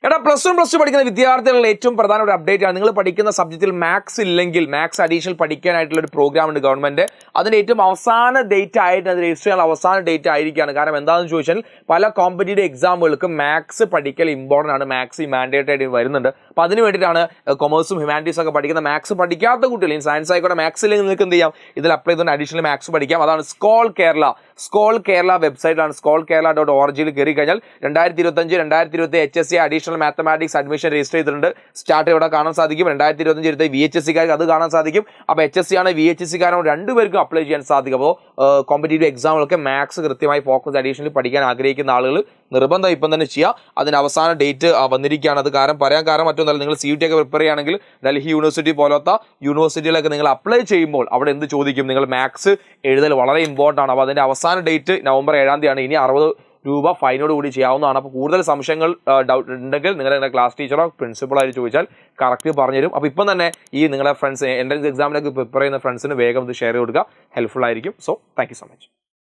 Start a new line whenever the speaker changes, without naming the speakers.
എടാ +1 +2 പഠിക്കുന്ന വിദ്യാർത്ഥികളുടെ ഏറ്റവും പ്രധാന ഒരു അപ്ഡേറ്റ് ആണ്. നിങ്ങൾ പഠിക്കുന്ന സബ്ജക്റ്റിൽ മാത്സ് ഇല്ലെങ്കിൽ മാത്സ് അഡീഷണൽ പഠിക്കാനായിട്ടുള്ള ഒരു പ്രോഗ്രാം ഉണ്ട് ഗവൺമെന്റ്. അതിന്റെ ഏറ്റവും അവസാന ഡേറ്റ് ആയിട്ട് അത് രജിസ്റ്റർ ചെയ്യാൻ അവസാന ഡേറ്റ് ആയിരിക്കുകയാണ്. കാരണം എന്താണെന്ന് ചോദിച്ചാൽ പല കോമ്പറ്റേറ്റീവ് എക്സാമുകൾക്ക് മാത്സ് പഠിക്കൽ ഇമ്പോർട്ടൻ്റ് ആണ്. മാത്സ് മാൻഡേറ്ററി ആയിട്ട് വരുന്നുണ്ട്. അപ്പോൾ അതിന് വേണ്ടിയിട്ടാണ് കൊമേഴ്സും ഹ്യൂമാനിറ്റീസ് ഒക്കെ പഠിക്കുന്ന മാത്സ് പഠിക്കാത്ത കുട്ടികൾ സയൻസ് ആയിക്കോട്ടെ മാത്സ് ഇല്ലെങ്കിൽ നിങ്ങൾക്ക് എന്ത് ചെയ്യാം, ഇതിൽ അപ്ലൈ ചെയ്തുകൊണ്ട് അഡീഷണൽ മാത്സ് പഠിക്കാം. അതാണ് സ്കോൾ കേരള വെബ്സൈറ്റിലാണ് skolkerala.org കയറി കഴിഞ്ഞാൽ 2025-2026 HSC additional mathematics admission register ചെയ്തിട്ടുണ്ട്. സ്റ്റാർട്ട് ഇവിടെ കാണാൻ സാധിക്കും. 2025 VHSC-കാർക്ക് അത് കാണാൻ സാധിക്കും. അപ്പോൾ HSC ആണ് VHSC-കാരോ രണ്ടുപേർക്കും അപ്ലൈ ചെയ്യാൻ സാധിക്കും. അപ്പോൾ കോമ്പറ്റേറ്റീവ് എക്സാമുകളൊക്കെ മാത്സ് കൃത്യമായി ഫോക്കസ് അഡീഷണൽ പഠിക്കാൻ ആഗ്രഹിക്കുന്ന ആളുകൾ നിർബന്ധം ഇപ്പം തന്നെ ചെയ്യുക. അതിന് അവസാന ഡേറ്റ് വന്നിരിക്കുകയാണ്. അത് പറയാൻ കാരണം മറ്റൊന്നല്ല, നിങ്ങൾ CUT ഒക്കെ പ്രിപ്പയർ ചെയ്യുകയാണെങ്കിൽ ഡൽഹി യൂണിവേഴ്സിറ്റി പോലത്തെ യൂണിവേഴ്സിറ്റിയിലൊക്കെ നിങ്ങൾ അപ്ലൈ ചെയ്യുമ്പോൾ അവിടെ എന്ത് ചോദിക്കും, നിങ്ങൾ മാത്സ് എഴുതൽ വളരെ ഇമ്പോർട്ടൻ്റ് ആണ്. അപ്പോൾ അതിൻ്റെ അവസാന ഡേറ്റ് നവംബർ 7-ാം തീയതിയാണ്. ഇനി 60 രൂപ ഫൈനോട് കൂടി ചെയ്യാവുന്നതാണ്. അപ്പോൾ കൂടുതൽ സംശയങ്ങൾ ഡൗട്ട് ഉണ്ടെങ്കിൽ നിങ്ങളുടെ ക്ലാസ് ടീച്ചറോ പ്രിൻസിപ്പളോ ആയിട്ട് ചോദിച്ചാൽ കറക്റ്റ് പറഞ്ഞുതരും. അപ്പോൾ ഇപ്പം തന്നെ ഈ നിങ്ങളുടെ ഫ്രണ്ട്സ് എൻട്രൻസ് എക്സാമിലേക്ക് പ്രിപ്പയർ ചെയ്യുന്ന ഫ്രണ്ട്സിന് വേഗം ഇത് ഷെയർ കൊടുക്കുക, ഹെൽപ്ഫുൾ ആയിരിക്കും. So thank you so much.